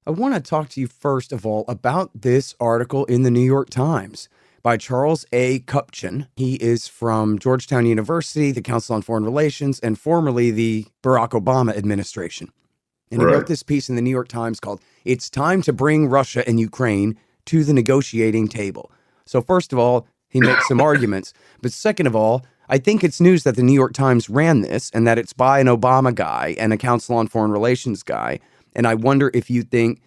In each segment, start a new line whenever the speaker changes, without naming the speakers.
I want to talk to you first of all about this article in the New York Times by Charles A. Kupchan. He is from Georgetown University, the Council on Foreign Relations, and formerly the Barack Obama administration. And he wrote
Right.
this piece in the New York Times called "It's Time to Bring Russia and Ukraine to the Negotiating Table." So, first of all, he makes some arguments. But second of all, I think it's news that the New York Times ran this and that it's by an Obama guy and a Council on Foreign Relations guy. And I wonder if you think,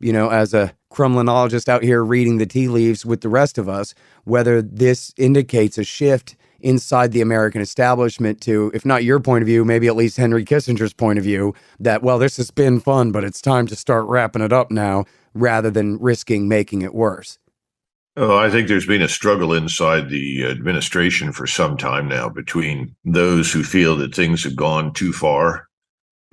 as a Kremlinologist out here reading the tea leaves with the rest of us, whether this indicates a shift inside the American establishment to, if not your point of view, maybe at least Henry Kissinger's point of view, that, well, this has been fun, but it's time to start wrapping it up now rather than risking making it worse.
Oh, I think there's been a struggle inside the administration for some time now between those who feel that things have gone too far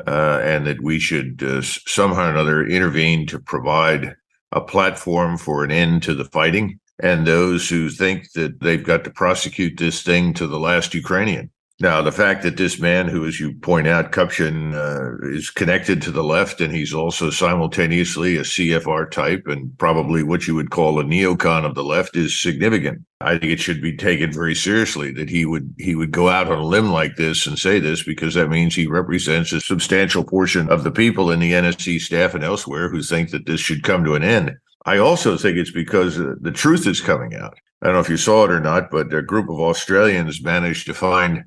and that we should somehow or another intervene to provide a platform for an end to the fighting, and those who think that they've got to prosecute this thing to the last Ukrainian. Now, the fact that this man, who, as you point out, Kupchan, is connected to the left, and he's also simultaneously a CFR type and probably what you would call a neocon of the left, is significant. I think it should be taken very seriously that he would go out on a limb like this and say this, because that means he represents a substantial portion of the people in the NSC staff and elsewhere who think that this should come to an end. I also think it's because the truth is coming out. I don't know if you saw it or not, but a group of Australians managed to find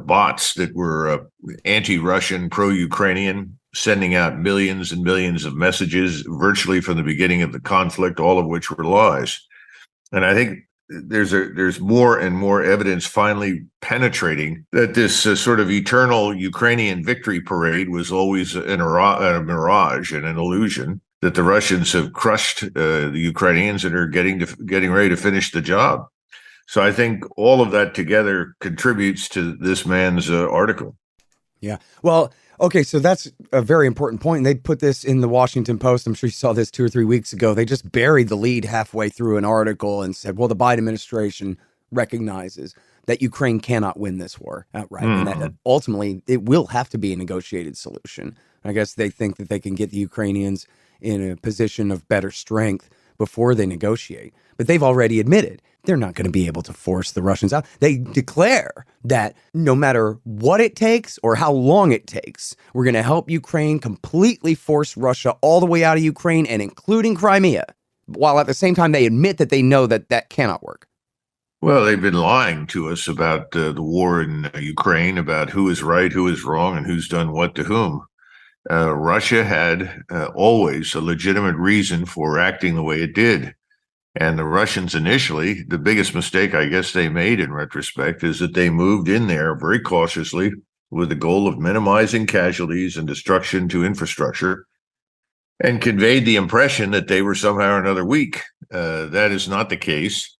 bots that were anti-Russian, pro-Ukrainian, sending out millions and millions of messages virtually from the beginning of the conflict, all of which were lies. And I think there's more and more evidence finally penetrating that this sort of eternal Ukrainian victory parade was always a mirage and an illusion, that the Russians have crushed the Ukrainians and are getting ready to finish the job. So I think all of that together contributes to this man's article.
Yeah. Well, okay, so that's a very important point. And they put this in the Washington Post. I'm sure you saw this 2 or 3 weeks ago. They just buried the lead halfway through an article and said, well, the Biden administration recognizes that Ukraine cannot win this war outright. And that ultimately it will have to be a negotiated solution. I guess they think that they can get the Ukrainians in a position of better strength before they negotiate. But they've already admitted they're not going to be able to force the Russians out. They declare that no matter what it takes or how long it takes, we're going to help Ukraine completely force Russia all the way out of Ukraine and including Crimea, while at the same time they admit that they know that that cannot work.
Well, they've been lying to us about the war in Ukraine, about who is right, who is wrong, and who's done what to whom. Russia had always a legitimate reason for acting the way it did. And the Russians initially, the biggest mistake I guess they made in retrospect is that they moved in there very cautiously with the goal of minimizing casualties and destruction to infrastructure, and conveyed the impression that they were somehow or another weak. That is not the case,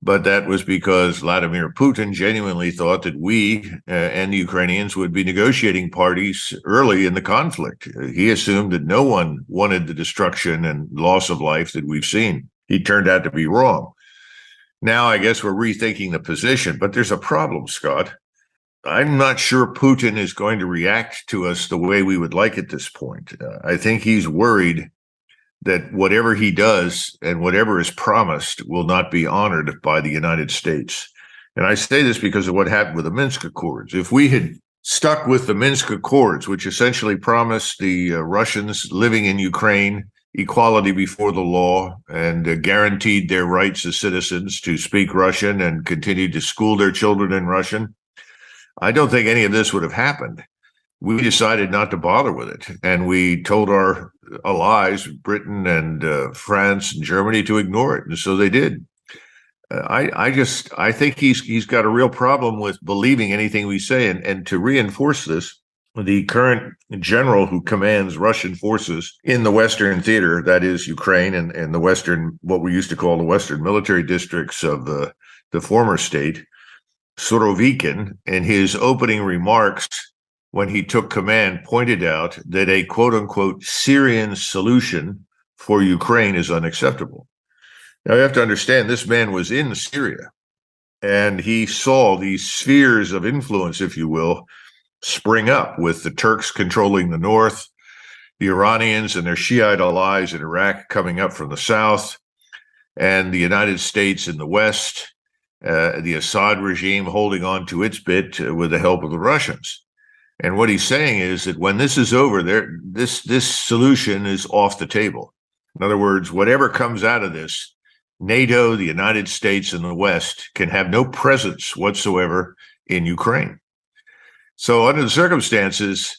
but that was because Vladimir Putin genuinely thought that we and the Ukrainians would be negotiating parties early in the conflict. He assumed that no one wanted the destruction and loss of life that we've seen. He turned out to be wrong. Now, I guess we're rethinking the position, but there's a problem, Scott. I'm not sure Putin is going to react to us the way we would like at this point. I think he's worried that whatever he does and whatever is promised will not be honored by the United States. And I say this because of what happened with the Minsk Accords. If we had stuck with the Minsk Accords, which essentially promised the Russians living in Ukraine equality before the law and guaranteed their rights as citizens to speak Russian and continue to school their children in Russian, I don't think any of this would have happened. We decided not to bother with it. And we told our allies, Britain and France and Germany, to ignore it. And so they did. I think he's got a real problem with believing anything we say. And to reinforce this, the current general who commands Russian forces in the Western theater, that is Ukraine and the Western, what we used to call the Western military districts of the former state, Surovikin, in his opening remarks when he took command, pointed out that a quote unquote Syrian solution for Ukraine is unacceptable. Now you have to understand, this man was in Syria and he saw these spheres of influence, if you will, spring up with the Turks controlling the north, the Iranians and their Shiite allies in Iraq coming up from the south, and the United States in the west, the Assad regime holding on to its bit with the help of the Russians. And what he's saying is that when this is over, this solution is off the table. In other words, whatever comes out of this, NATO, the United States, and the West can have no presence whatsoever in Ukraine. So under the circumstances,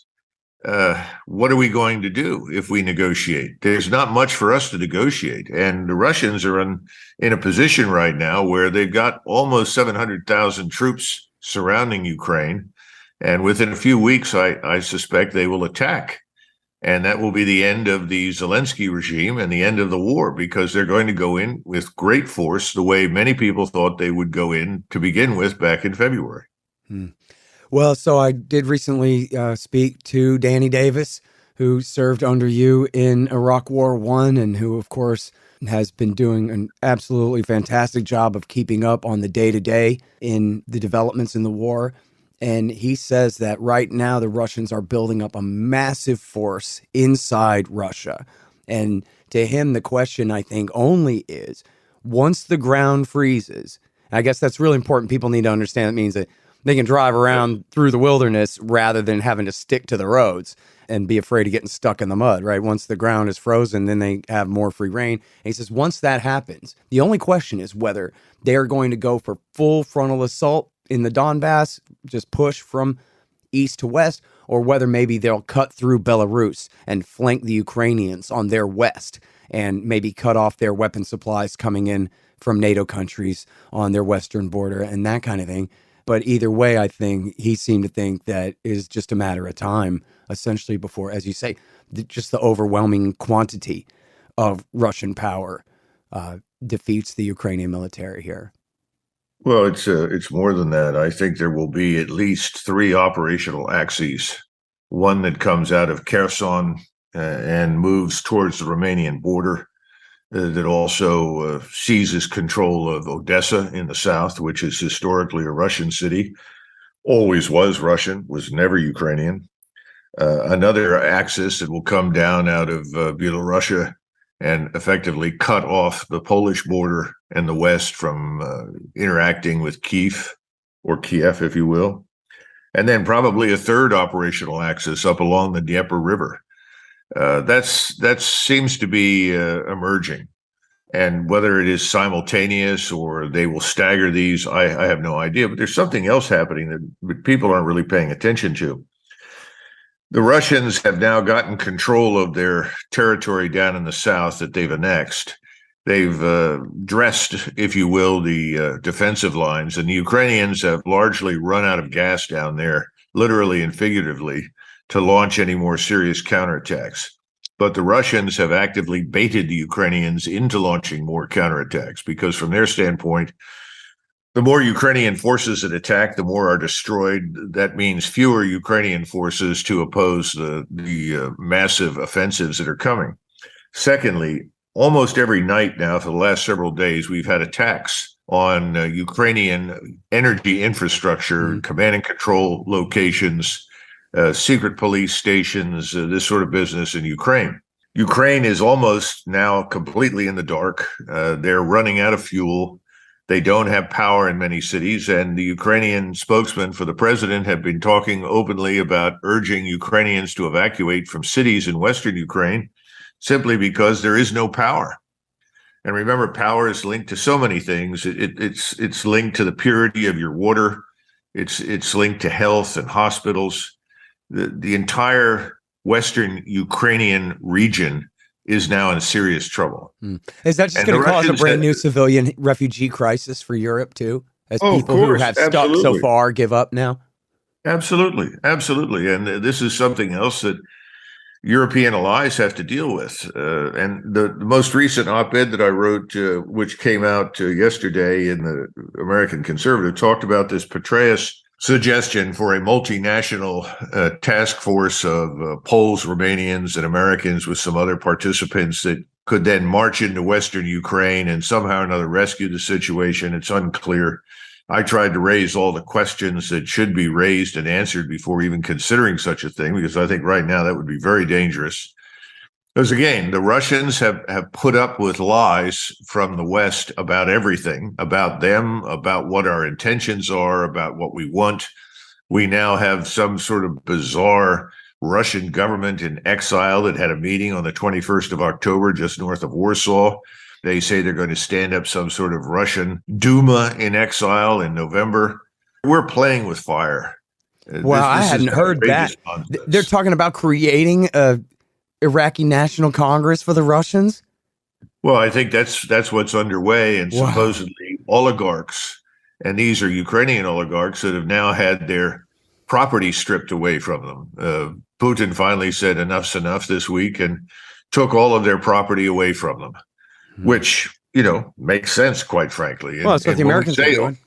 what are we going to do if we negotiate? There's not much for us to negotiate. And the Russians are in a position right now where they've got almost 700,000 troops surrounding Ukraine. And within a few weeks, I suspect they will attack. And that will be the end of the Zelensky regime and the end of the war, because they're going to go in with great force the way many people thought they would go in to begin with back in February.
Well, so I did recently speak to Danny Davis, who served under you in Iraq War I, and who, of course, has been doing an absolutely fantastic job of keeping up on the day-to-day in the developments in the war. And he says that right now the Russians are building up a massive force inside Russia. And to him, the question, I think, only is, once the ground freezes, I guess that's really important. People need to understand it means that they can drive around through the wilderness rather than having to stick to the roads and be afraid of getting stuck in the mud, right? Once the ground is frozen, then they have more free reign. And he says, once that happens, the only question is whether they're going to go for full frontal assault in the Donbass, just push from east to west, or whether maybe they'll cut through Belarus and flank the Ukrainians on their west and maybe cut off their weapon supplies coming in from NATO countries on their western border and that kind of thing. But either way, I think he seemed to think that it is just a matter of time, essentially, before, as you say, just the overwhelming quantity of Russian power defeats the Ukrainian military here.
Well, it's more than that. I think there will be at least 3 operational axes. One that comes out of Kherson and moves towards the Romanian border, that also seizes control of Odessa in the south, which is historically a Russian city, always was Russian, was never Ukrainian. Another axis that will come down out of Belarusia and effectively cut off the Polish border and the West from interacting with Kiev, or Kiev, if you will. And then probably a third operational axis up along the Dnieper River. That seems to be emerging. And whether it is simultaneous or they will stagger these, I have no idea. But there's something else happening that people aren't really paying attention to. The Russians have now gotten control of their territory down in the south that they've annexed. They've dressed, if you will, the defensive lines, and the Ukrainians have largely run out of gas down there, literally and figuratively, to launch any more serious counterattacks. But the Russians have actively baited the Ukrainians into launching more counterattacks, because from their standpoint, the more Ukrainian forces that attack, the more are destroyed. That means fewer Ukrainian forces to oppose the massive offensives that are coming. Secondly, almost every night now for the last several days, we've had attacks on Ukrainian energy infrastructure, command and control locations, secret police stations, this sort of business in Ukraine. Ukraine is almost now completely in the dark. They're running out of fuel. They don't have power in many cities, and the Ukrainian spokesman for the president have been talking openly about urging Ukrainians to evacuate from cities in Western Ukraine simply because there is no power. And remember, power is linked to so many things. It's linked to the purity of your water. It's linked to health and hospitals. The entire Western Ukrainian region is now in serious trouble.
Is that just going to cause a brand new civilian refugee crisis for Europe too? As people who have stuck so far give up now? Absolutely.
And this is something else that European allies have to deal with. And the most recent op-ed that I wrote, which came out yesterday in the American Conservative, talked about this Petraeus suggestion for a multinational task force of Poles, Romanians, and Americans with some other participants that could then march into Western Ukraine and somehow or another rescue the situation. It's unclear. I tried to raise all the questions that should be raised and answered before even considering such a thing, because I think right now that would be very dangerous. Because again, the Russians have put up with lies from the West about everything, about them, about what our intentions are, about what we want. We now have some sort of bizarre Russian government in exile that had a meeting on the 21st of October, just north of Warsaw. They say they're going to stand up some sort of Russian Duma in exile in November. We're playing with fire.
Well, I
This is
hadn't heard that.
outrageous
They're
nonsense.
talking about creating a Iraqi National Congress for the Russians.
Well, I think that's what's underway, and
Wow.
supposedly oligarchs, and these are Ukrainian oligarchs that have now had their property stripped away from them. Putin finally said enough's enough this week and took all of their property away from them,
Hmm.
which makes sense, quite frankly.
Well,
And
that's what the
when we
Americans are
say,
doing.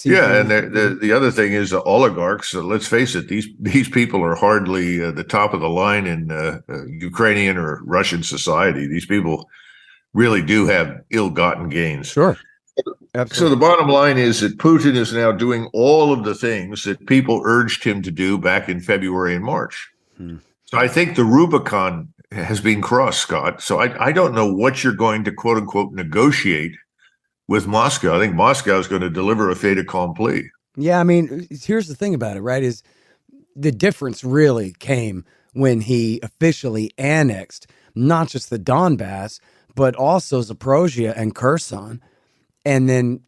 yeah, and
Seizing.
the other thing is the oligarchs. Let's face it; these people are hardly the top of the line in Ukrainian or Russian society. These people really do have ill-gotten gains.
Sure.
So the
Absolutely.
bottom line is that Putin is now doing all of the things that people urged him to do back in February and March.
Hmm.
So I think the Rubicon has been crossed, Scott. So I don't know what you're going to quote unquote negotiate with Moscow. I think Moscow is going to deliver a fait accompli.
Yeah, I mean, here's the thing about it, right? Is the difference really came when he officially annexed not just the Donbass, but also Zaporozhye and Kherson, and then,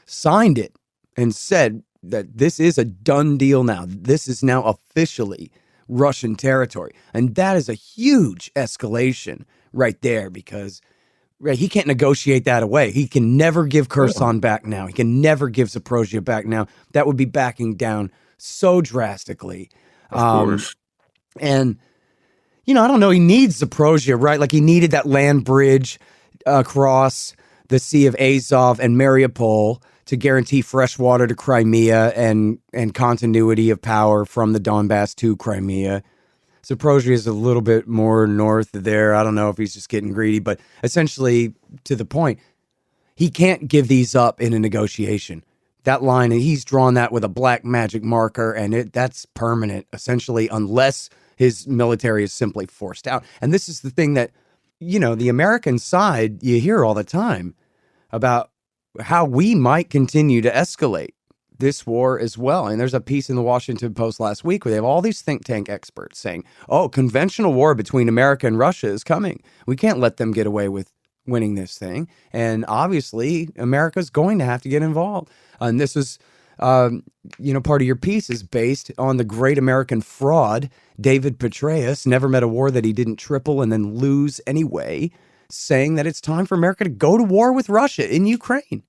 signed it and said that this is a done deal now. This is now officially Russian territory. And that is a huge escalation right there because right, he can't negotiate that away. He can never give Kherson back now. He can never give Zaporozhye back now. That would be backing down so drastically.
Of
Um,
course.
and, I don't know. He needs Zaporozhye, right? Like he needed that land bridge across the Sea of Azov and Mariupol to guarantee fresh water to Crimea and continuity of power from the Donbass to Crimea. Zaporozhye is a little bit more north there. I don't know if he's just getting greedy, but essentially, to the point, he can't give these up in a negotiation. That line, he's drawn that with a black magic marker, and that's permanent, essentially, unless his military is simply forced out. And this is the thing that, the American side, you hear all the time about how we might continue to escalate this war as well. And there's a piece in the Washington Post last week where they have all these think tank experts saying, oh, conventional war between America and Russia is coming. We can't let them get away with winning this thing. And obviously, America's going to have to get involved. And this is, part of your piece is based on the great American fraud, David Petraeus, never met a war that he didn't triple and then lose anyway, saying that it's time for America to go to war with Russia in Ukraine.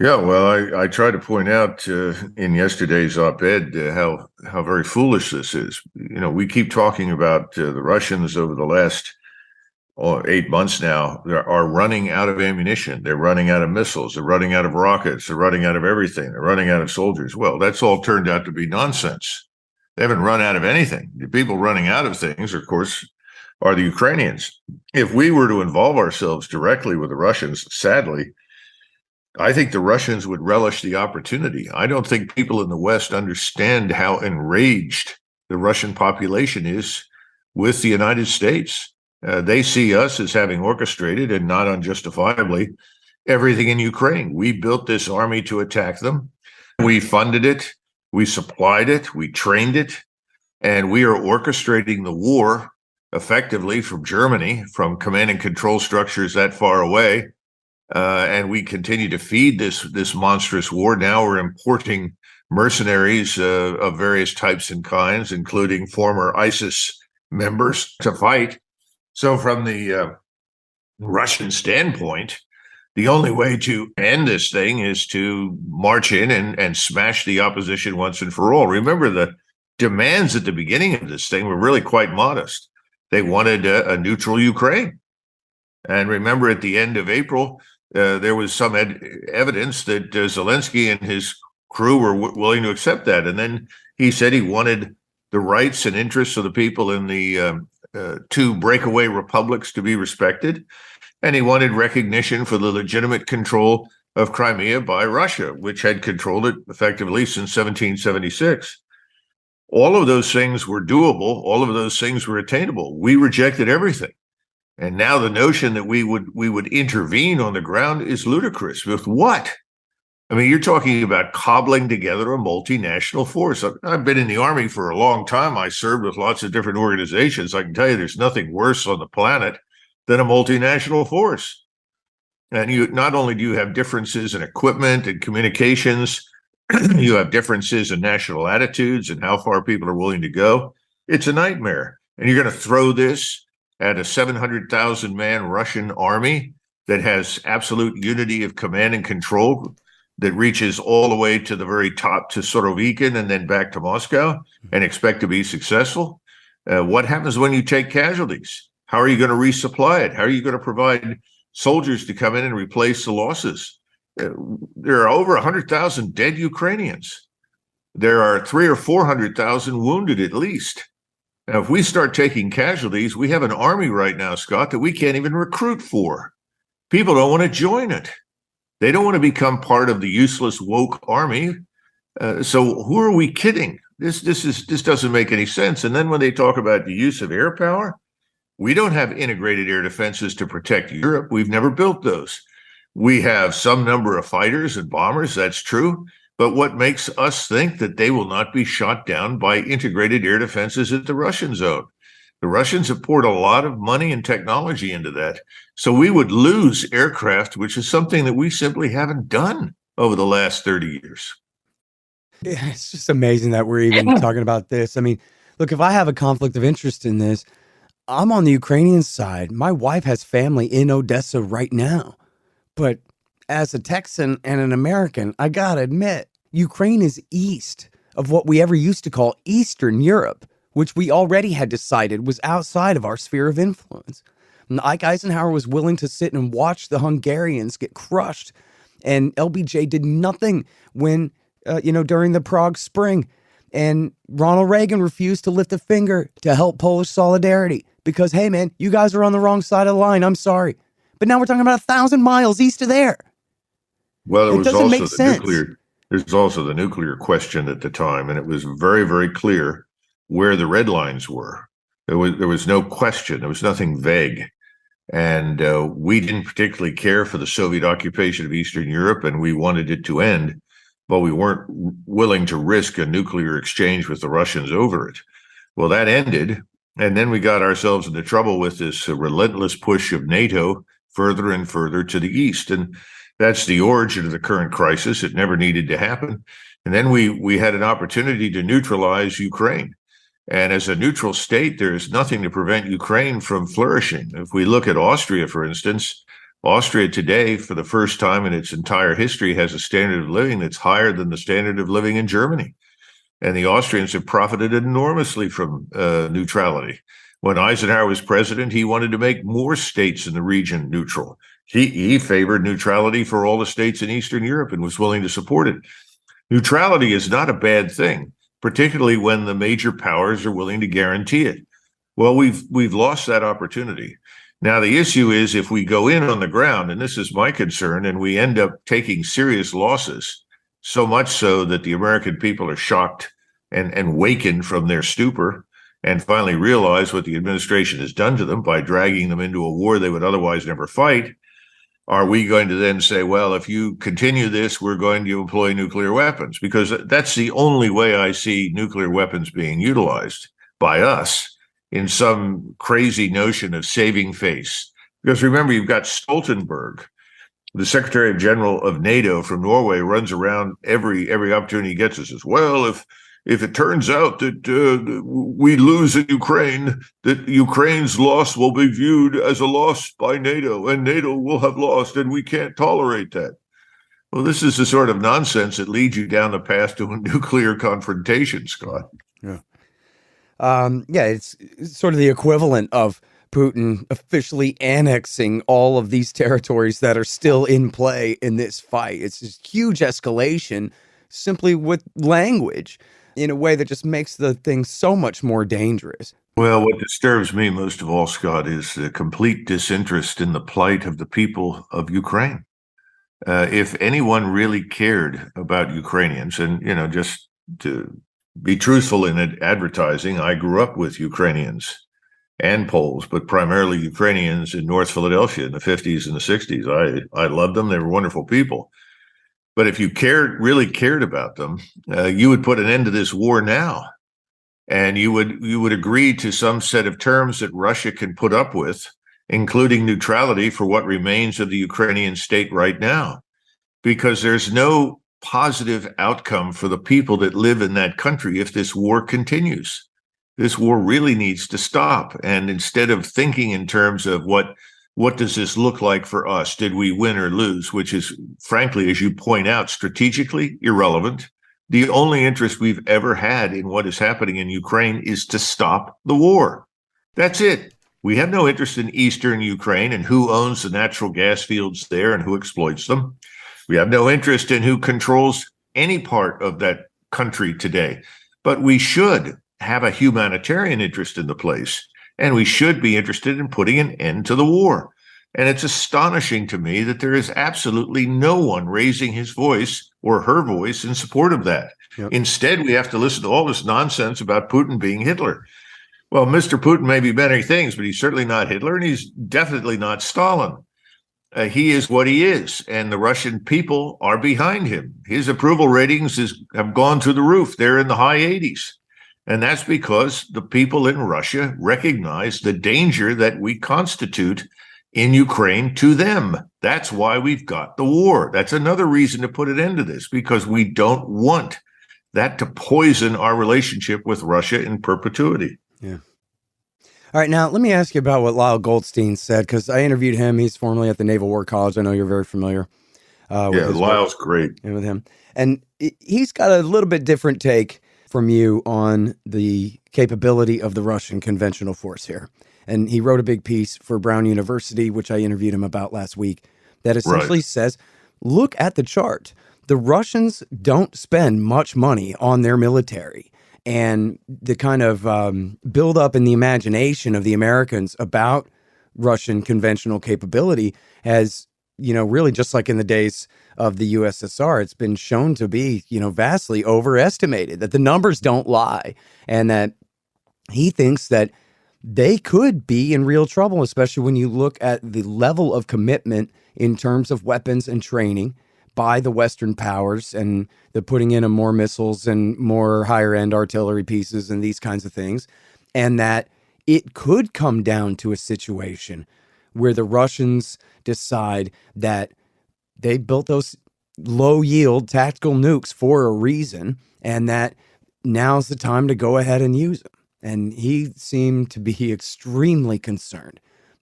Yeah, well, I tried to point out in yesterday's op-ed how very foolish this is. We keep talking about the Russians over the last 8 months now are running out of ammunition. They're running out of missiles. They're running out of rockets. They're running out of everything. They're running out of soldiers. Well, that's all turned out to be nonsense. They haven't run out of anything. The people running out of things, of course, are the Ukrainians. If we were to involve ourselves directly with the Russians, sadly, I think the Russians would relish the opportunity. I don't think people in the West understand how enraged the Russian population is with the United States. They see us as having orchestrated, and not unjustifiably, everything in Ukraine. We built this army to attack them. We funded it. We supplied it. We trained it. And we are orchestrating the war effectively from Germany, from command and control structures that far away. And we continue to feed this monstrous war. Now we're importing mercenaries of various types and kinds, including former ISIS members, to fight. So, from the Russian standpoint, the only way to end this thing is to march in and smash the opposition once and for all. Remember, the demands at the beginning of this thing were really quite modest. They wanted a neutral Ukraine. And remember, at the end of April, there was some evidence that Zelensky and his crew were willing to accept that. And then he said he wanted the rights and interests of the people in the two breakaway republics to be respected. And he wanted recognition for the legitimate control of Crimea by Russia, which had controlled it effectively since 1776. All of those things were doable. All of those things were attainable. We rejected everything. And now the notion that we would intervene on the ground is ludicrous. With what? I mean, you're talking about cobbling together a multinational force. I've been in the Army for a long time. I served with lots of different organizations. I can tell you there's nothing worse on the planet than a multinational force. And you not only do you have differences in equipment and communications, you have differences in national attitudes and how far people are willing to go. It's a nightmare. And you're going to throw this at a 700,000 man Russian army that has absolute unity of command and control that reaches all the way to the very top to Sorovikin and then back to Moscow and expect to be successful. What happens when you take casualties? How are you going to resupply it? How are you going to provide soldiers to come in and replace the losses? There are over 100,000 dead Ukrainians. There are 300,000 or 400,000 wounded at least. Now, if we start taking casualties, we have an army right now, Scott, that we can't even recruit for. People don't want to join it. They don't want to become part of the useless woke army. So who are we kidding? This doesn't make any sense. And then when they talk about the use of air power, we don't have integrated air defenses to protect Europe. We've never built those. We have some number of fighters and bombers, that's true. But what makes us think that they will not be shot down by integrated air defenses at the Russian zone? The Russians have poured a lot of money and technology into that. So we would lose aircraft, which is something that we simply haven't done over the last 30 years.
Yeah, it's just amazing that we're even talking about this. I mean, look, if I have a conflict of interest in this, I'm on the Ukrainian side. My wife has family in Odessa right now. But as a Texan and an American, I gotta admit, Ukraine is east of what we ever used to call Eastern Europe, which we already had decided was outside of our sphere of influence. And Ike Eisenhower was willing to sit and watch the Hungarians get crushed. And LBJ did nothing when, during the Prague Spring. And Ronald Reagan refused to lift a finger to help Polish solidarity because, hey, man, you guys are on the wrong side of the line. I'm sorry. But now we're talking about 1,000 miles east of there.
Well,
it doesn't make sense.
There's also the nuclear question at the time, and it was very, very clear where the red lines were. There was no question. There was nothing vague. And we didn't particularly care for the Soviet occupation of Eastern Europe, and we wanted it to end, but we weren't willing to risk a nuclear exchange with the Russians over it. Well, that ended, and then we got ourselves into trouble with this relentless push of NATO further and further to the east. And that's the origin of the current crisis. It never needed to happen. And then we had an opportunity to neutralize Ukraine. And as a neutral state, there's nothing to prevent Ukraine from flourishing. If we look at Austria, for instance, Austria today, for the first time in its entire history, has a standard of living that's higher than the standard of living in Germany. And the Austrians have profited enormously from neutrality. When Eisenhower was president, he wanted to make more states in the region neutral. He favored neutrality for all the states in Eastern Europe and was willing to support it. Neutrality is not a bad thing, particularly when the major powers are willing to guarantee it. Well, we've lost that opportunity. Now, the issue is if we go in on the ground, and this is my concern, and we end up taking serious losses, so much so that the American people are shocked and wakened from their stupor and finally realize what the administration has done to them by dragging them into a war they would otherwise never fight, are we going to then say, well, if you continue this, we're going to employ nuclear weapons? Because that's the only way I see nuclear weapons being utilized by us in some crazy notion of saving face. Because remember, you've got Stoltenberg, the Secretary General of NATO from Norway, runs around every opportunity he gets and says, well, if it turns out that we lose in Ukraine, that Ukraine's loss will be viewed as a loss by NATO, and NATO will have lost, and we can't tolerate that. Well, this is the sort of nonsense that leads you down the path to a nuclear confrontation, Scott.
Yeah. It's sort of the equivalent of Putin officially annexing all of these territories that are still in play in this fight. It's this huge escalation simply with language in a way that just makes the thing so much more dangerous.
Well, what disturbs me most of all, Scott, is the complete disinterest in the plight of the people of Ukraine. If anyone really cared about Ukrainians, and just to be truthful in advertising, I grew up with Ukrainians and Poles, but primarily Ukrainians in North Philadelphia in the 50s and the 60s. I loved them. They were wonderful people. But if you really cared about them, you would put an end to this war now. And you would agree to some set of terms that Russia can put up with, including neutrality for what remains of the Ukrainian state right now, because there's no positive outcome for the people that live in that country if this war continues. This war really needs to stop. And instead of thinking in terms of what does this look like for us? Did we win or lose? Which is, frankly, as you point out, strategically irrelevant. The only interest we've ever had in what is happening in Ukraine is to stop the war. That's it. We have no interest in eastern Ukraine and who owns the natural gas fields there and who exploits them. We have no interest in who controls any part of that country today. But we should have a humanitarian interest in the place, and we should be interested in putting an end to the war. And it's astonishing to me that there is absolutely no one raising his voice or her voice in support of that. Yep. Instead, we have to listen to all this nonsense about Putin being Hitler. Well, Mr. Putin may be many things, but he's certainly not Hitler, and he's definitely not Stalin. He is what he is, and the Russian people are behind him. His approval ratings have gone through the roof. They're in the high 80s. And that's because the people in Russia recognize the danger that we constitute in Ukraine to them. That's why we've got the war. That's another reason to put an end to this, because we don't want that to poison our relationship with Russia in perpetuity.
Yeah. All right, now let me ask you about what Lyle Goldstein said, because I interviewed him. He's formerly at the Naval War College. I know you're very familiar with
Lyle's great.
With him. And he's got a little bit different take from you on the capability of the Russian conventional force here. And he wrote a big piece for Brown University, which I interviewed him about last week, that essentially says, look at the chart. The Russians don't spend much money on their military. And the kind of build up in the imagination of the Americans about Russian conventional capability has, really just like in the days of the USSR, it's been shown to be, vastly overestimated, that the numbers don't lie, and that he thinks that they could be in real trouble, especially when you look at the level of commitment in terms of weapons and training by the Western powers, and the putting in of more missiles and more higher end artillery pieces and these kinds of things. And that it could come down to a situation where the Russians decide that they built those low yield tactical nukes for a reason, and that now's the time to go ahead and use them. And he seemed to be extremely concerned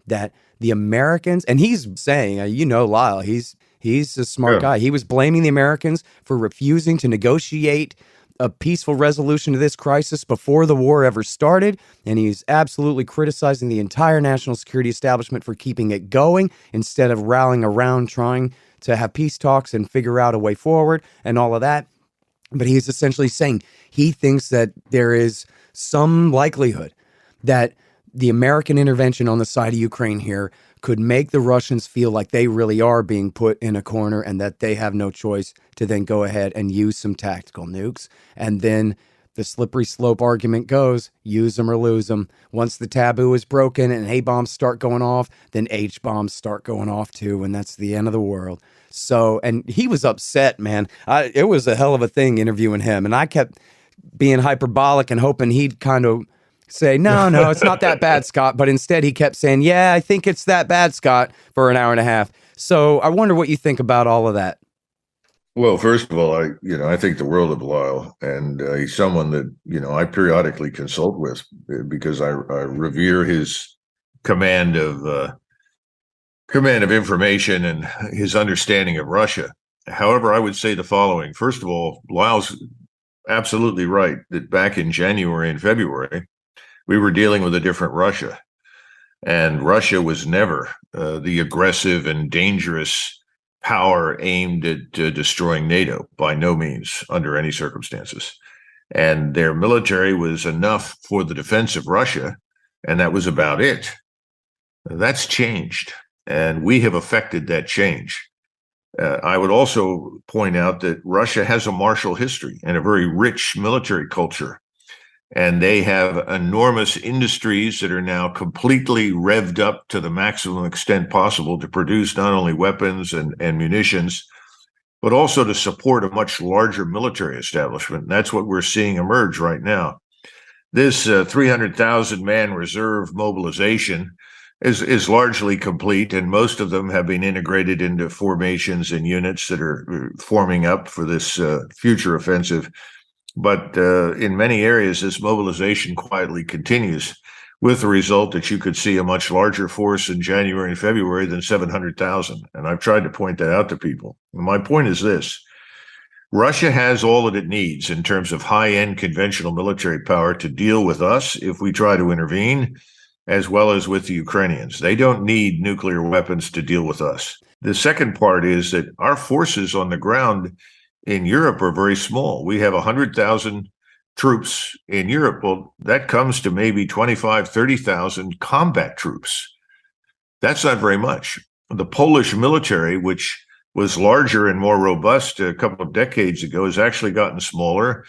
that the Americans, and he's saying, Lyle, he's a smart guy. He was blaming the Americans for refusing to negotiate a peaceful resolution to this crisis before the war ever started. And he's absolutely criticizing the entire national security establishment for keeping it going instead of rallying around trying to have peace talks and figure out a way forward and all of that. But he's essentially saying he thinks that there is some likelihood that the American intervention on the side of Ukraine here could make the Russians feel like they really are being put in a corner, and that they have no choice to then go ahead and use some tactical nukes. And then the slippery slope argument goes, use them or lose them. Once the taboo is broken and A-bombs start going off, then H-bombs start going off too, and that's the end of the world. So, and he was upset, man. It was a hell of a thing interviewing him, and I kept being hyperbolic and hoping he'd kind of say, no, it's not that bad, Scott. But instead he kept saying, yeah, I think it's that bad, Scott, for an hour and a half. So I wonder what you think about all of that.
Well, first of all, I think the world of Lyle, and he's someone that, I periodically consult with because I revere his command of information and his understanding of Russia. However, I would say the following. First of all, Lyle's absolutely right that back in January and February, we were dealing with a different Russia. And Russia was never the aggressive and dangerous power aimed at destroying NATO, by no means, under any circumstances. And their military was enough for the defense of Russia, and that was about it. That's changed, and we have affected that change. I would also point out that Russia has a martial history and a very rich military culture. And they have enormous industries that are now completely revved up to the maximum extent possible to produce not only weapons and munitions, but also to support a much larger military establishment. And that's what we're seeing emerge right now. This 300,000 man reserve mobilization is largely complete, and most of them have been integrated into formations and units that are forming up for this future offensive. But in many areas, this mobilization quietly continues, with the result that you could see a much larger force in January and February than 700,000. And I've tried to point that out to people. And my point is this: Russia has all that it needs in terms of high-end conventional military power to deal with us if we try to intervene, as well as with the Ukrainians. They don't need nuclear weapons to deal with us. The second part is that our forces on the ground in Europe are very small. We have 100,000 troops in Europe. Well, that comes to maybe 25, 30,000 combat troops. That's not very much. The Polish military, which was larger and more robust a couple of decades ago, has actually gotten smaller,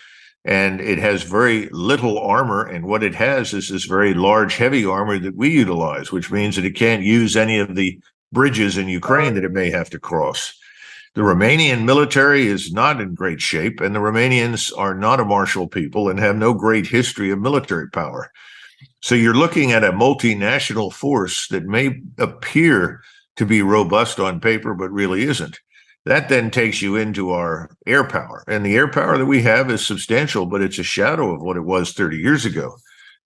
and it has very little armor. And what it has is this very large, heavy armor that we utilize, which means that it can't use any of the bridges in Ukraine that it may have to cross. The Romanian military is not in great shape, and the Romanians are not a martial people and have no great history of military power. So you're looking at a multinational force that may appear to be robust on paper, but really isn't. That then takes you into our air power. And the air power that we have is substantial, but it's a shadow of what it was 30 years ago.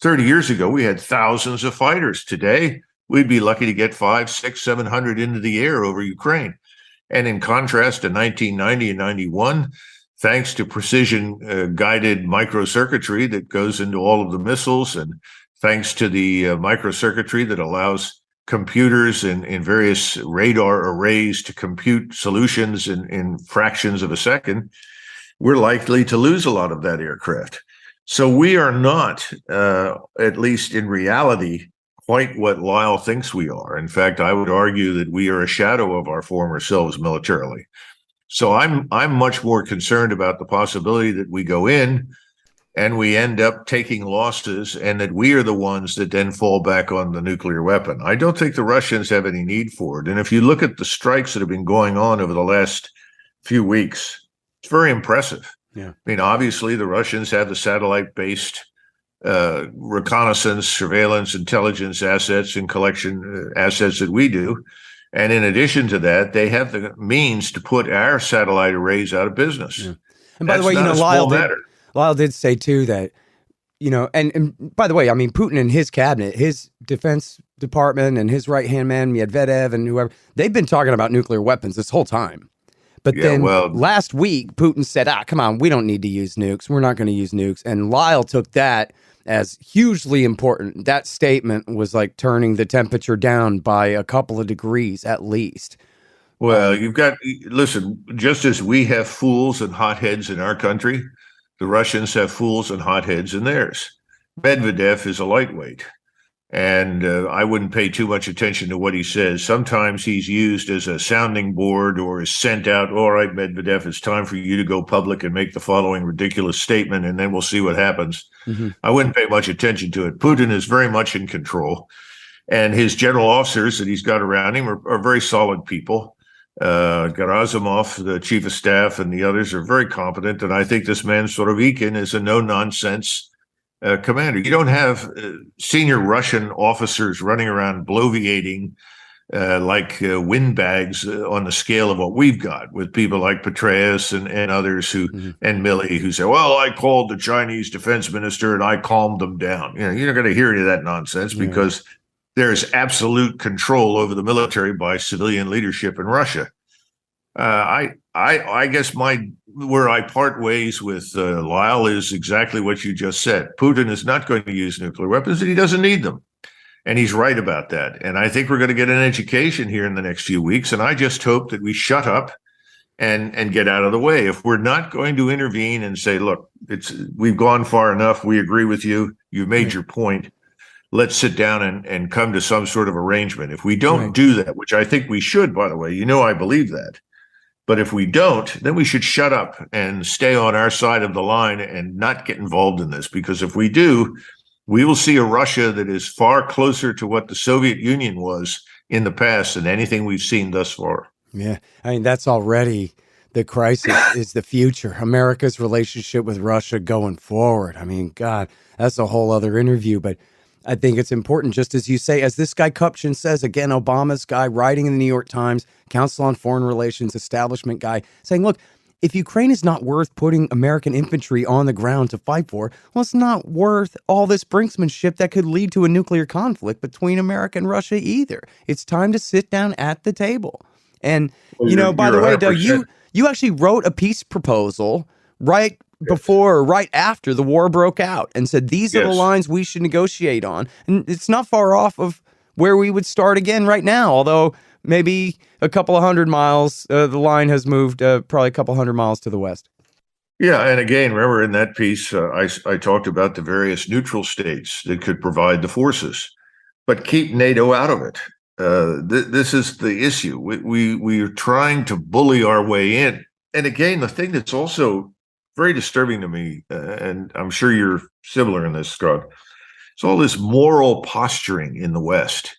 30 years ago, we had thousands of fighters. Today, we'd be lucky to get 500, 600, 700 into the air over Ukraine. And in contrast to 1990 and 91, thanks to precision guided microcircuitry that goes into all of the missiles, and thanks to the microcircuitry that allows computers in various radar arrays to compute solutions in fractions of a second, we're likely to lose a lot of that aircraft. So we are not, at least in reality, quite what Lyle thinks we are. In fact, I would argue that we are a shadow of our former selves militarily. So I'm much more concerned about the possibility that we go in and we end up taking losses, and that we are the ones that then fall back on the nuclear weapon. I don't think the Russians have any need for it. And if you look at the strikes that have been going on over the last few weeks, it's very impressive.
Yeah.
I mean, obviously, the Russians have the satellite-based reconnaissance, surveillance, intelligence assets, and collection assets that we do. And in addition to that, they have the means to put our satellite arrays out of business.
Yeah. And by the way, Lyle did say too that, and by the way, I mean, Putin and his cabinet, his defense department and his right-hand man, Medvedev and whoever, they've been talking about nuclear weapons this whole time. But then last week, Putin said, come on, we don't need to use nukes. We're not going to use nukes. And Lyle took that as hugely important. That statement was like turning the temperature down by a couple of degrees at least.
Well, listen, just as we have fools and hotheads in our country, the Russians have fools and hotheads in theirs. Medvedev is a lightweight, and I wouldn't pay too much attention to what he says. Sometimes he's used as a sounding board or is sent out, all right, Medvedev, it's time for you to go public and make the following ridiculous statement, and then we'll see what happens. Mm-hmm. I wouldn't pay much attention to it. Putin is very much in control, and his general officers that he's got around him are very solid people. Gerasimov, the chief of staff, and the others are very competent. And I think this man Surovikin is a no-nonsense commander. You don't have senior Russian officers running around bloviating like windbags on the scale of what we've got with people like Petraeus and others and Milley who say, well, I called the Chinese defense minister and I calmed them down. You're not going to hear any of that nonsense because there's absolute control over the military by civilian leadership in Russia. I guess where I part ways with Lyle is exactly what you just said. Putin is not going to use nuclear weapons, and he doesn't need them. And he's right about that. And I think we're going to get an education here in the next few weeks. And I just hope that we shut up and get out of the way. If we're not going to intervene and say, look, we've gone far enough. We agree with you. You've made your point. Let's sit down and come to some sort of arrangement. If we don't do that, which I think we should, by the way, I believe that. But if we don't, then we should shut up and stay on our side of the line and not get involved in this. Because if we do, we will see a Russia that is far closer to what the Soviet Union was in the past than anything we've seen thus far.
Yeah. I mean, that's already the crisis is the future. America's relationship with Russia going forward. I mean, God, that's a whole other interview. But I think it's important, just as you say, as this guy Kupchin says, again, Obama's guy writing in the New York Times, Council on Foreign Relations establishment guy, saying, look, if Ukraine is not worth putting American infantry on the ground to fight for, well, it's not worth all this brinksmanship that could lead to a nuclear conflict between America and Russia either. It's time to sit down at the table. And,
Well,
you know, by the way, Doug,
100%.
you actually wrote a peace proposal right before or right after the war broke out and said, these are the
Yes.
lines we should negotiate on. And it's not far off of where we would start again right now, although maybe a couple of 100 miles, the line has moved probably a couple 100 miles to the west.
Yeah, and again, remember in that piece, I talked about the various neutral states that could provide the forces, but keep NATO out of it. This is the issue. We are trying to bully our way in. And again, the thing that's also very disturbing to me, and I'm sure you're similar in this, Scott, it's all this moral posturing in the West.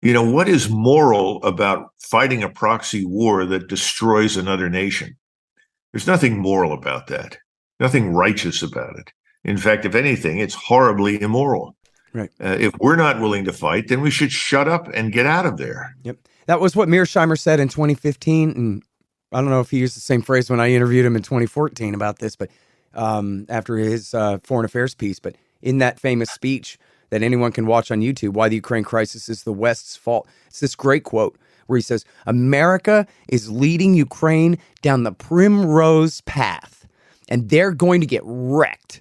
You know, what is moral about fighting a proxy war that destroys another nation? There's nothing moral about that, nothing righteous about it. In fact, if anything, it's horribly immoral.
Right.
If we're not willing to fight, then we should shut up and get out of there.
Yep. That was what Mearsheimer said in 2015. And I don't know if he used the same phrase when I interviewed him in 2014 about this, but after his foreign affairs piece. But in that famous speech that anyone can watch on YouTube, Why the Ukraine Crisis is the West's Fault, it's this great quote where he says, America is leading Ukraine down the primrose path, and they're going to get wrecked.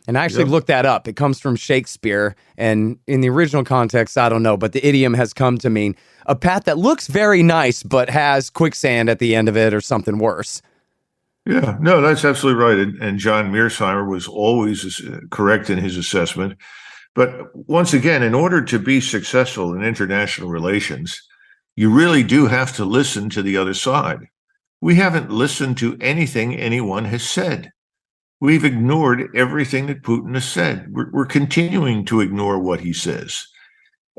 And I actually looked that up. It comes from Shakespeare. And in the original context, I don't know, but the idiom has come to mean a path that looks very nice, but has quicksand at the end of it or something worse.
Yeah, no, that's absolutely right. And John Mearsheimer was always correct in his assessment. But once again, in order to be successful in international relations, you really do have to listen to the other side. We haven't listened to anything anyone has said. We've ignored everything that Putin has said. We're continuing to ignore what he says.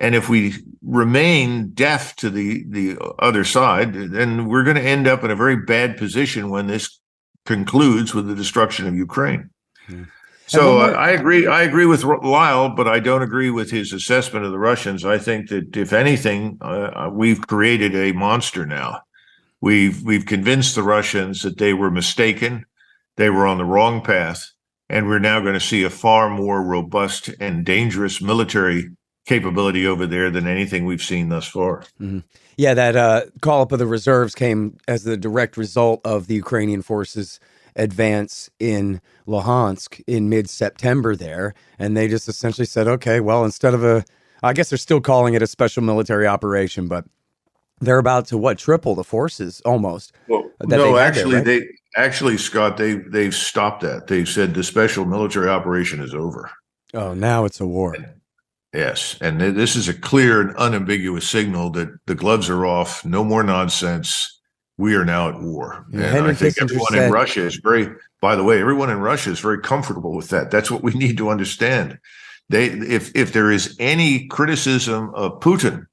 And if we remain deaf to the other side, then we're going to end up in a very bad position when this concludes with the destruction of Ukraine. Hmm. So I agree with Lyle, but I don't agree with his assessment of the Russians. I think that if anything, we've created a monster now. We've convinced the Russians that they were mistaken. They were on the wrong path, and we're now going to see a far more robust and dangerous military capability over there than anything we've seen thus far.
Mm-hmm. Yeah, that call up of the reserves came as the direct result of the Ukrainian forces' advance in Luhansk in mid-September there, and they just essentially said, okay, well, instead of I guess they're still calling it a special military operation, but they're about to triple the forces almost.
Well, no, actually, Scott, they've stopped that. They've said the special military operation is over.
Oh, now it's a war.
Yes, and this is a clear and unambiguous signal that the gloves are off. No more nonsense. We are now at war.
Yeah,
and
Henry
I think
Kissinger
everyone
said,
in Russia is by the way, everyone in Russia is very comfortable with that. That's what we need to understand. If there is any criticism of Putin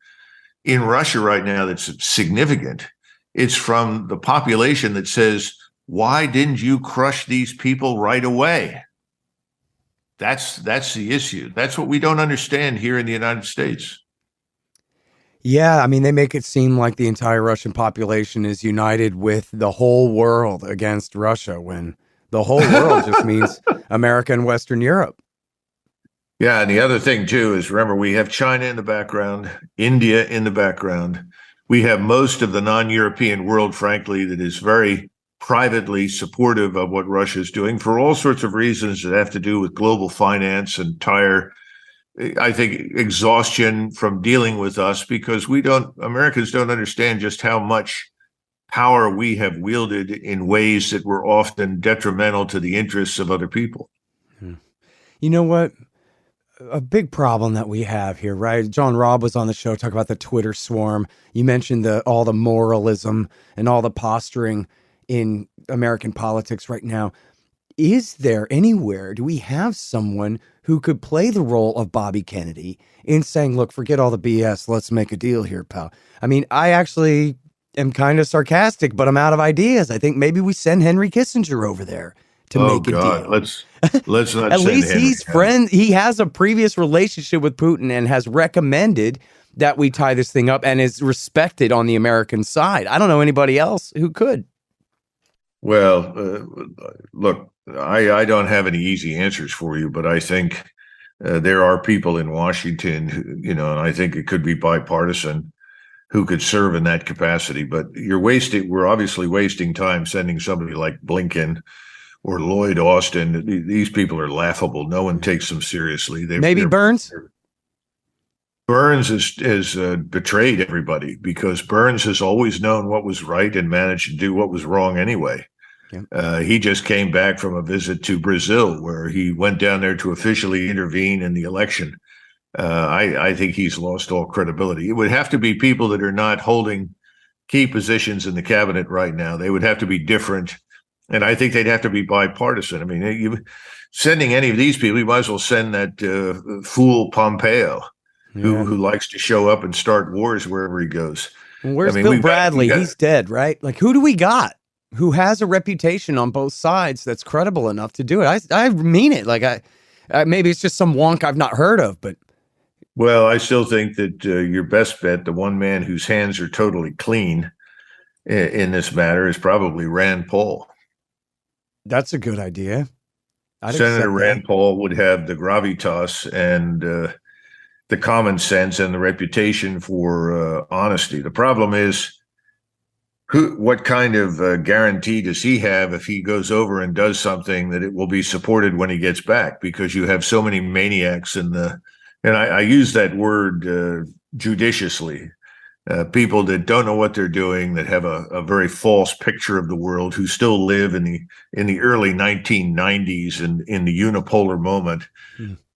in Russia right now that's significant, it's from the population that says, why didn't you crush these people right away? That's the issue. That's what we don't understand here in the United States.
Yeah, I mean, they make it seem like the entire Russian population is united with the whole world against Russia, when the whole world just means America and Western Europe.
Yeah, and the other thing, too, is remember, we have China in the background, India in the background. We have most of the non-European world, frankly, that is very privately supportive of what Russia is doing for all sorts of reasons that have to do with global finance and I think, exhaustion from dealing with us, because Americans don't understand just how much power we have wielded in ways that were often detrimental to the interests of other people.
You know what? a big problem that we have here, right? John Robb was on the show talking about the Twitter swarm. You mentioned all the moralism and all the posturing in American politics right now. Is there anywhere, do we have someone who could play the role of Bobby Kennedy in saying, look, forget all the BS, let's make a deal here, pal? I mean, I actually am kind of sarcastic, but I'm out of ideas. I think maybe we send Henry Kissinger over there to
Oh
make a
God,
deal.
let's not
At
send
least
Henry.
he's friend. He has a previous relationship with Putin and has recommended that we tie this thing up and is respected on the American side. I don't know anybody else who could.
Well, look, I don't have any easy answers for you, but I think there are people in Washington, and I think it could be bipartisan, who could serve in that capacity. But we're obviously wasting time sending somebody like Blinken or Lloyd Austin. These people are laughable. No one takes them seriously.
Maybe Burns?
Burns has betrayed everybody because Burns has always known what was right and managed to do what was wrong anyway. Yeah. He just came back from a visit to Brazil where he went down there to officially intervene in the election. I think he's lost all credibility. It would have to be people that are not holding key positions in the cabinet right now. They would have to be different. And I think they'd have to be bipartisan. I mean, sending any of these people, you might as well send that fool Pompeo, who likes to show up and start wars wherever he goes.
Where's Bill Bradley? He's dead, right? Like, who do we got who has a reputation on both sides that's credible enough to do it? I mean it. Like, maybe it's just some wonk I've not heard of, but.
Well, I still think that your best bet, the one man whose hands are totally clean in this matter, is probably Rand Paul.
That's a good idea.
Senator Rand Paul would have the gravitas and the common sense and the reputation for honesty. The problem is, what kind of guarantee does he have if he goes over and does something that it will be supported when he gets back? Because you have so many maniacs and I use that word judiciously. People that don't know what they're doing, that have a very false picture of the world, who still live in the early 1990s and in the unipolar moment,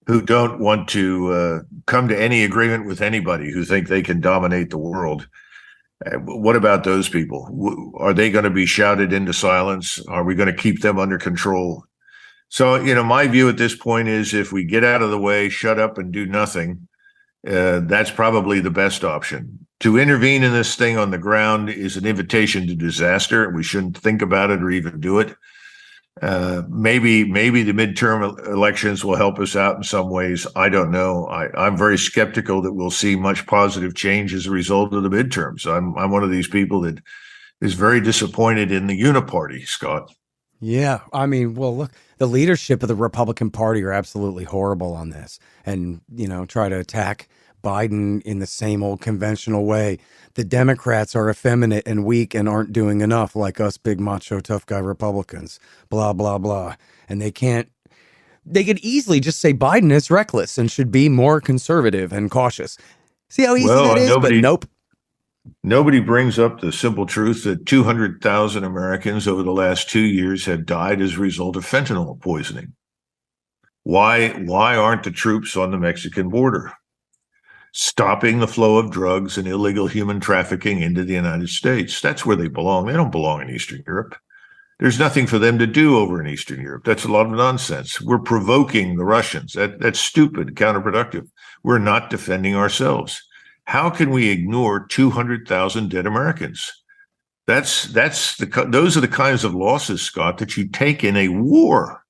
who don't want to come to any agreement with anybody, who think they can dominate the world. What about those people? Are they going to be shouted into silence? Are we going to keep them under control? So, my view at this point is if we get out of the way, shut up and do nothing, that's probably the best option. To intervene in this thing on the ground is an invitation to disaster. We shouldn't think about it or even do it. Maybe the midterm elections will help us out in some ways. I don't know. I'm very skeptical that we'll see much positive change as a result of the midterms. I'm one of these people that is very disappointed in the uniparty, Scott.
Yeah. I mean, well, look, the leadership of the Republican Party are absolutely horrible on this and, try to attack Biden in the same old conventional way. The Democrats are effeminate and weak and aren't doing enough, like us big macho tough guy Republicans, blah, blah, blah. And they could easily just say Biden is reckless and should be more conservative and cautious. See how easy that is? But nope.
Nobody brings up the simple truth that 200,000 Americans over the last 2 years have died as a result of fentanyl poisoning. Why aren't the troops on the Mexican border stopping the flow of drugs and illegal human trafficking into the United States? That's where they belong. They don't belong in Eastern Europe. There's nothing for them to do over in Eastern Europe. That's a lot of nonsense. We're provoking the Russians. That's stupid, counterproductive. We're not defending ourselves. How can we ignore 200,000 dead Americans? Those are the kinds of losses, Scott, that you take in a war.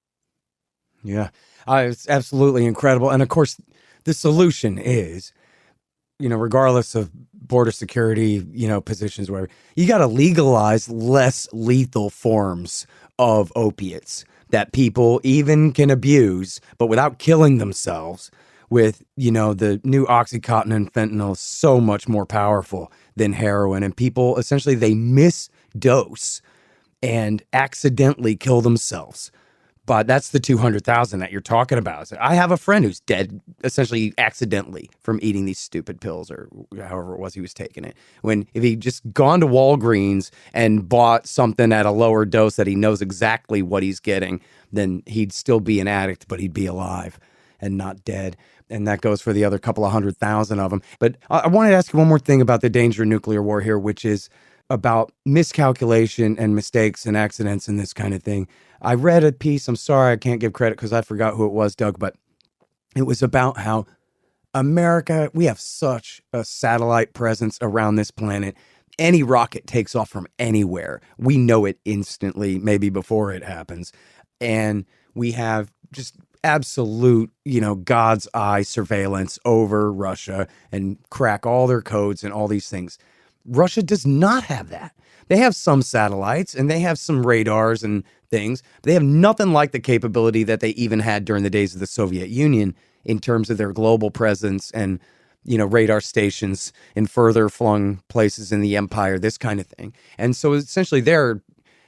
Yeah, it's absolutely incredible. And of course, the solution is, regardless of border security, positions, whatever, you got to legalize less lethal forms of opiates that people even can abuse, but without killing themselves. With, the new Oxycontin and fentanyl is so much more powerful than heroin. And people, essentially, they misdose and accidentally kill themselves. But that's the 200,000 that you're talking about. I have a friend who's dead, essentially accidentally, from eating these stupid pills or however it was he was taking it. If he just gone to Walgreens and bought something at a lower dose that he knows exactly what he's getting, then he'd still be an addict, but he'd be alive and not dead. And that goes for the other couple of 100,000 of them. But I wanted to ask you one more thing about the danger of nuclear war here, which is about miscalculation and mistakes and accidents and this kind of thing. I read a piece. I'm sorry I can't give credit because I forgot who it was, Doug, but it was about how America, we have such a satellite presence around this planet. Any rocket takes off from anywhere. We know it instantly, maybe before it happens. And we have just absolute, God's eye surveillance over Russia and crack all their codes and all these things. Russia does not have that. They have some satellites and they have some radars and things. But they have nothing like the capability that they even had during the days of the Soviet Union in terms of their global presence and, radar stations in further flung places in the empire, this kind of thing. And so essentially they're,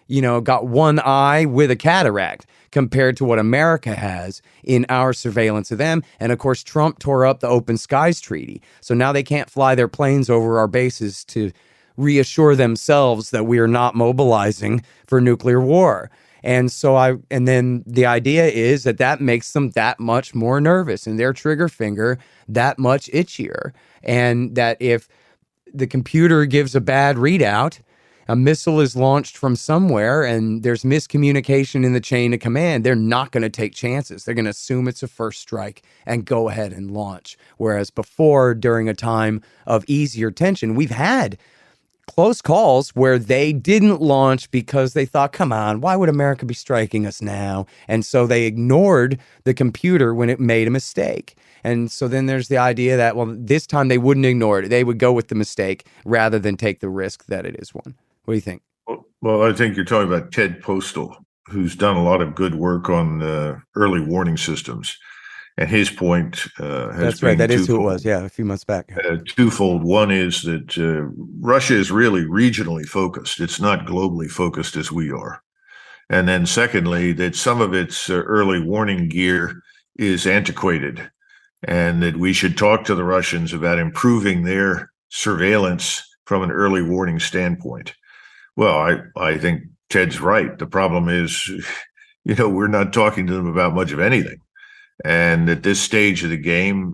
got one eye with a cataract compared to what America has in our surveillance of them. And of course, Trump tore up the Open Skies Treaty. So now they can't fly their planes over our bases to reassure themselves that we are not mobilizing for nuclear war. And then the idea is that makes them that much more nervous and their trigger finger that much itchier. And that if the computer gives a bad readout, a missile is launched from somewhere and there's miscommunication in the chain of command, they're not going to take chances. They're going to assume it's a first strike and go ahead and launch. Whereas before, during a time of easier tension, we've had close calls where they didn't launch because they thought, come on, why would America be striking us now? And so they ignored the computer when it made a mistake. And so then there's the idea that, well, this time they wouldn't ignore it. They would go with the mistake rather than take the risk that it is one. What do you think?
Well, I think you're talking about Ted Postal, who's done a lot of good work on early warning systems. And his point has
That's right.
been
That is who it was. Yeah, a few months back.
Twofold. One is that Russia is really regionally focused. It's not globally focused as we are. And then secondly, that some of its early warning gear is antiquated and that we should talk to the Russians about improving their surveillance from an early warning standpoint. Well, I think Ted's right. The problem is, we're not talking to them about much of anything. And at this stage of the game,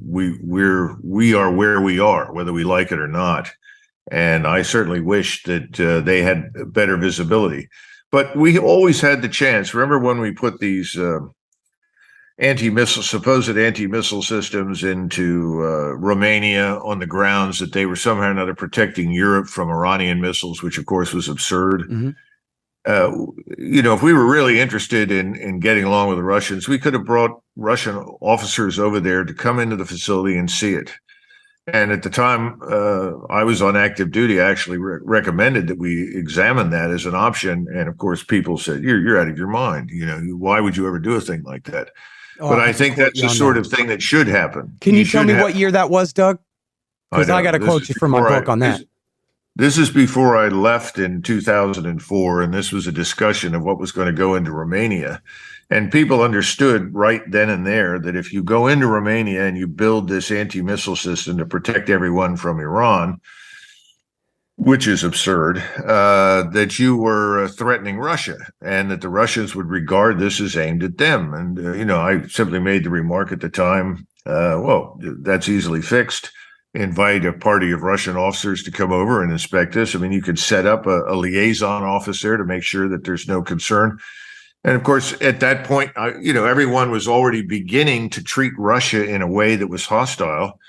we are where we are, whether we like it or not. And I certainly wish that they had better visibility. But we always had the chance. Remember when we put these supposed anti-missile systems into Romania on the grounds that they were somehow or another protecting Europe from Iranian missiles, which of course was absurd. Mm-hmm. If we were really interested in getting along with the Russians, we could have brought Russian officers over there to come into the facility and see it. And at the time I was on active duty, I actually recommended that we examine that as an option. And of course, people said, you're out of your mind. Why would you ever do a thing like that? But I think that's the sort of thing that should happen.
Can you tell me what year that was, Doug? Because I got to quote you from my book on that.
This is before I left in 2004, and this was a discussion of what was going to go into Romania. And people understood right then and there that if you go into Romania and you build this anti-missile system to protect everyone from Iran, which is absurd, that you were threatening Russia and that the Russians would regard this as aimed at them. And, I simply made the remark at the time, well, that's easily fixed. Invite a party of Russian officers to come over and inspect this. I mean, you could set up a liaison office there to make sure that there's no concern. And of course, at that point, everyone was already beginning to treat Russia in a way that was hostile,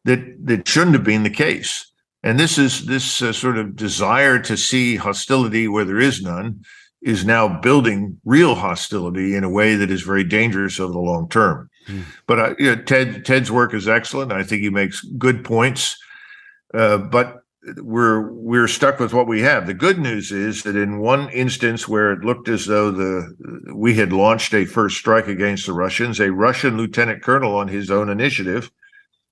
that shouldn't have been the case. And this sort of desire to see hostility where there is none is now building real hostility in a way that is very dangerous over the long term. But Ted's work is excellent. I think he makes good points. But we're stuck with what we have. The good news is that in one instance where it looked as though we had launched a first strike against the Russians, a Russian lieutenant colonel on his own initiative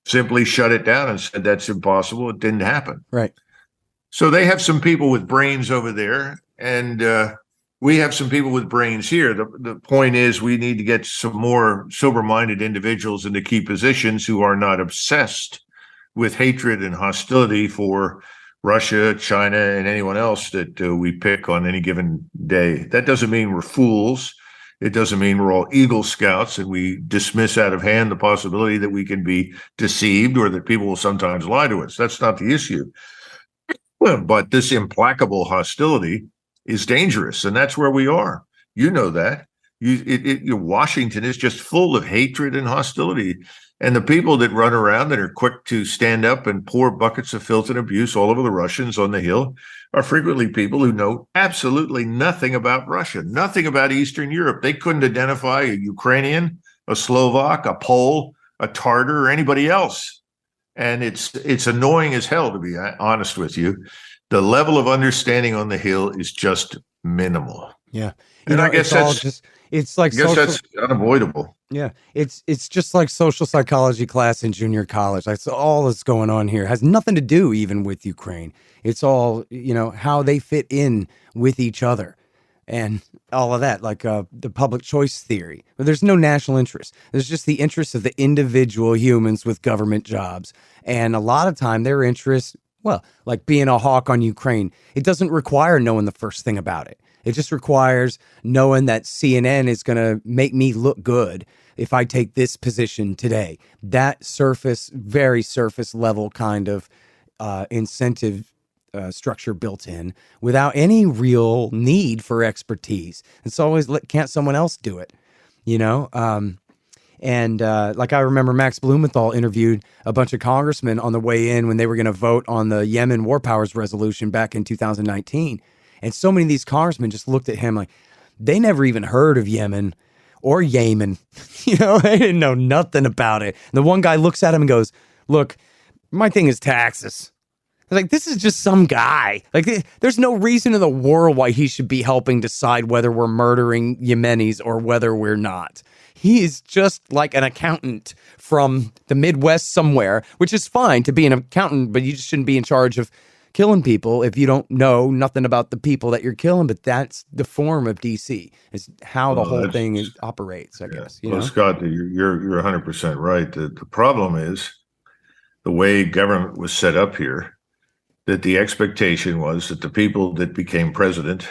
simply shut it down and said that's impossible. It didn't happen.
Right.
So they have some people with brains over there, and we have some people with brains here. The point is we need to get some more sober-minded individuals into key positions who are not obsessed with hatred and hostility for Russia, China, and anyone else that we pick on any given day. That doesn't mean we're fools. It doesn't mean we're all Eagle Scouts and we dismiss out of hand the possibility that we can be deceived or that people will sometimes lie to us. That's not the issue. But this implacable hostility is dangerous, and that's where we are. You know that. Washington is just full of hatred and hostility. And the people that run around and are quick to stand up and pour buckets of filth and abuse all over the Russians on the Hill are frequently people who know absolutely nothing about Russia, nothing about Eastern Europe. They couldn't identify a Ukrainian, a Slovak, a Pole, a Tartar, or anybody else. And it's annoying as hell, to be honest with you. The level of understanding on the Hill is just minimal.
Yeah.
And I guess that's unavoidable.
Yeah. It's just like social psychology class in junior college. That's all that's going on here. It has nothing to do even with Ukraine. It's all, how they fit in with each other and all of that, like the public choice theory. But there's no national interest. There's just the interest of the individual humans with government jobs. And a lot of time their interest, well, like being a hawk on Ukraine, it doesn't require knowing the first thing about it. It just requires knowing that CNN is going to make me look good if I take this position today. That very surface level kind of incentive structure built in without any real need for expertise. It's always, can't someone else do it? Like I remember Max Blumenthal interviewed a bunch of congressmen on the way in when they were going to vote on the Yemen War Powers resolution back in 2019. And so many of these congressmen just looked at him like they never even heard of Yemen or Yemen. They didn't know nothing about it. And the one guy looks at him and goes, "Look, my thing is taxes." Like, this is just some guy. Like, there's no reason in the world why he should be helping decide whether we're murdering Yemenis or whether we're not. He is just like an accountant from the Midwest somewhere, which is fine to be an accountant, but you just shouldn't be in charge of killing people if you don't know nothing about the people that you're killing. But that's the form of DC. Is how the whole thing operates, I guess.
Scott, you're 100% right. The problem is the way government was set up here, that the expectation was that the people that became president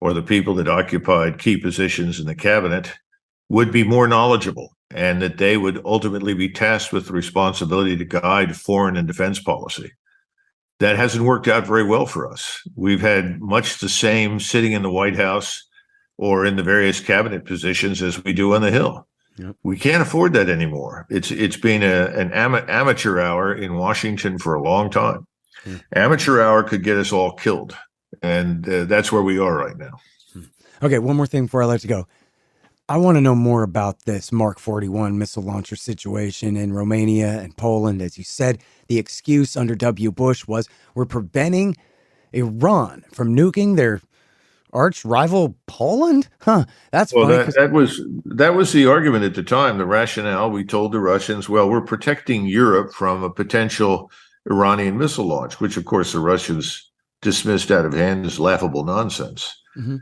or the people that occupied key positions in the cabinet would be more knowledgeable and that they would ultimately be tasked with the responsibility to guide foreign and defense policy. That hasn't worked out very well for us. We've had much the same sitting in the White House or in the various cabinet positions as we do on the Hill. Yep. We can't afford that anymore. It's been an amateur hour in Washington for a long time. Amateur hour could get us all killed. And that's where we are right now.
Okay, one more thing before I let you go. I want to know more about this Mark 41 missile launcher situation in Romania and Poland. As you said, the excuse under W. Bush was we're preventing Iran from nuking their arch rival Poland? That's funny.
That was the argument at the time, the rationale. We told the Russians, well, we're protecting Europe from a potential Iranian missile launch, which, of course, the Russians dismissed out of hand as laughable nonsense. Mm-hmm.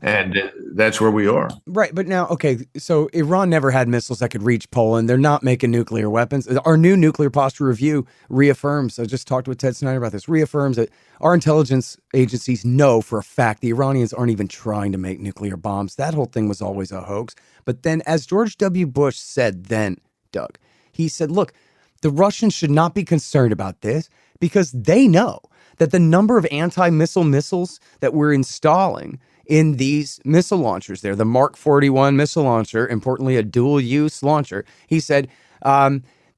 And that's where we are.
Right. But now, okay, so Iran never had missiles that could reach Poland. They're not making nuclear weapons. Our new nuclear posture review reaffirms, I just talked with Ted Snyder about this, reaffirms that our intelligence agencies know for a fact the Iranians aren't even trying to make nuclear bombs. That whole thing was always a hoax. But then, as George W. Bush said then, Doug, he said, look, the Russians should not be concerned about this because they know that the number of anti-missile missiles that we're installing in these missile launchers there, the Mark 41 missile launcher, importantly, a dual-use launcher, he said,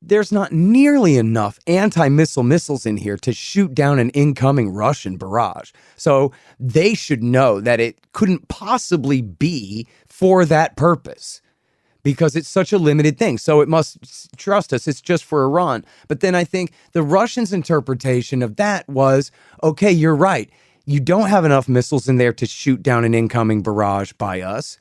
there's not nearly enough anti-missile missiles in here to shoot down an incoming Russian barrage. So they should know that it couldn't possibly be for that purpose because it's such a limited thing. So it must trust us. It's just for Iran. But then I think the Russians' interpretation of that was, okay, you're right. You don't have enough missiles in there to shoot down an incoming barrage by us,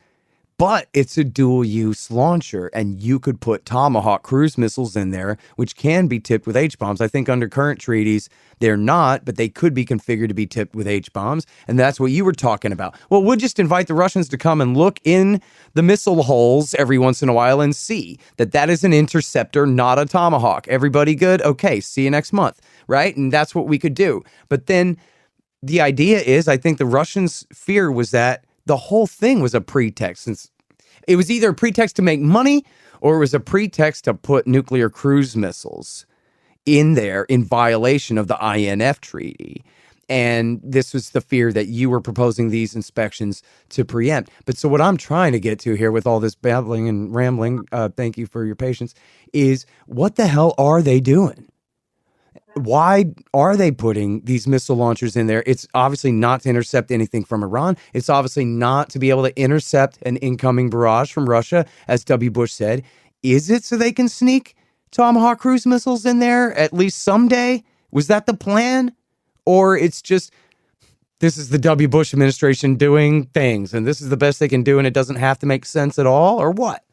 but it's a dual-use launcher, and you could put Tomahawk cruise missiles in there, which can be tipped with H-bombs. I think under current treaties, they're not, but they could be configured to be tipped with H-bombs, and that's what you were talking about. Well, we'll just invite the Russians to come and look in the missile holes every once in a while and see that is an interceptor, not a Tomahawk. Everybody good? Okay, see you next month, right? And that's what we could do. But then the idea is, I think the Russians' fear was that the whole thing was a pretext. Since it was either a pretext to make money or it was a pretext to put nuclear cruise missiles in there in violation of the INF treaty. And this was the fear that you were proposing these inspections to preempt. But so what I'm trying to get to here with all this babbling and rambling, thank you for your patience, is what the hell are they doing? Why are they putting these missile launchers in there? It's obviously not to intercept anything from Iran. It's obviously not to be able to intercept an incoming barrage from Russia, as W. Bush said. Is it so they can sneak Tomahawk cruise missiles in there at least someday? Was that the plan? Or it's just, this is the W. Bush administration doing things, and this is the best they can do, and it doesn't have to make sense at all, or what?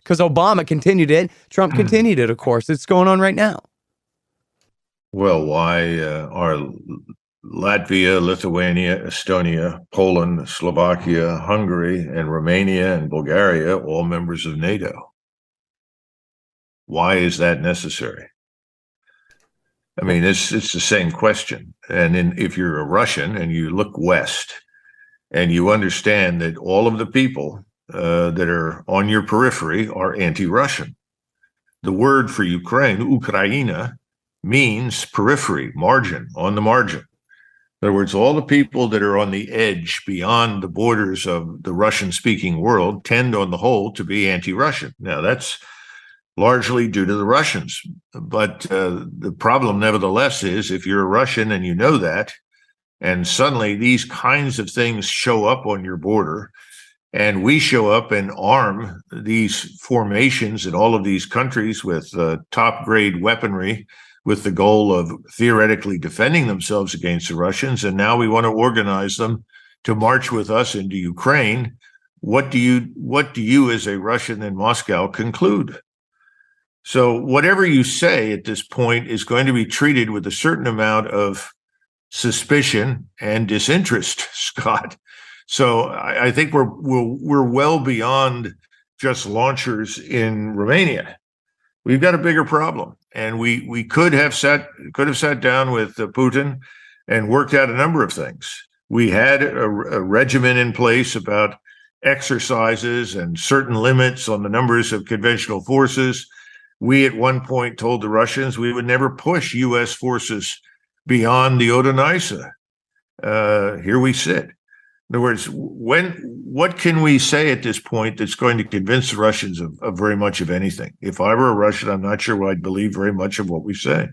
Because Obama continued it. Trump continued it, of course. It's going on right now.
Well, why are Latvia, Lithuania, Estonia, Poland, Slovakia, Hungary, and Romania and Bulgaria all members of NATO? Why is that necessary? I mean, it's the same question. And if you're a Russian and you look west and you understand that all of the people that are on your periphery are anti-Russian. The word for Ukraine, Ukraina, means periphery, margin, on the margin. In other words, all the people that are on the edge beyond the borders of the Russian-speaking world tend on the whole to be anti-Russian. Now, that's largely due to the Russians. But the problem, nevertheless, is if you're a Russian and you know that, and suddenly these kinds of things show up on your border, and we show up and arm these formations in all of these countries with top-grade weaponry with the goal of theoretically defending themselves against the Russians, and now we want to organize them to march with us into Ukraine, what do you as a Russian in Moscow conclude? So whatever you say at this point is going to be treated with a certain amount of suspicion and disinterest, Scott. So I think we're well beyond just launchers in Romania. We've got a bigger problem, and we could have sat down with Putin and worked out a number of things. We had a regimen in place about exercises and certain limits on the numbers of conventional forces. We at one point told the Russians we would never push U.S. forces beyond the Oder-Neisse. Here we sit. In other words, what can we say at this point that's going to convince the Russians of very much of anything? If I were a Russian, I'm not sure I'd believe very much of what we say.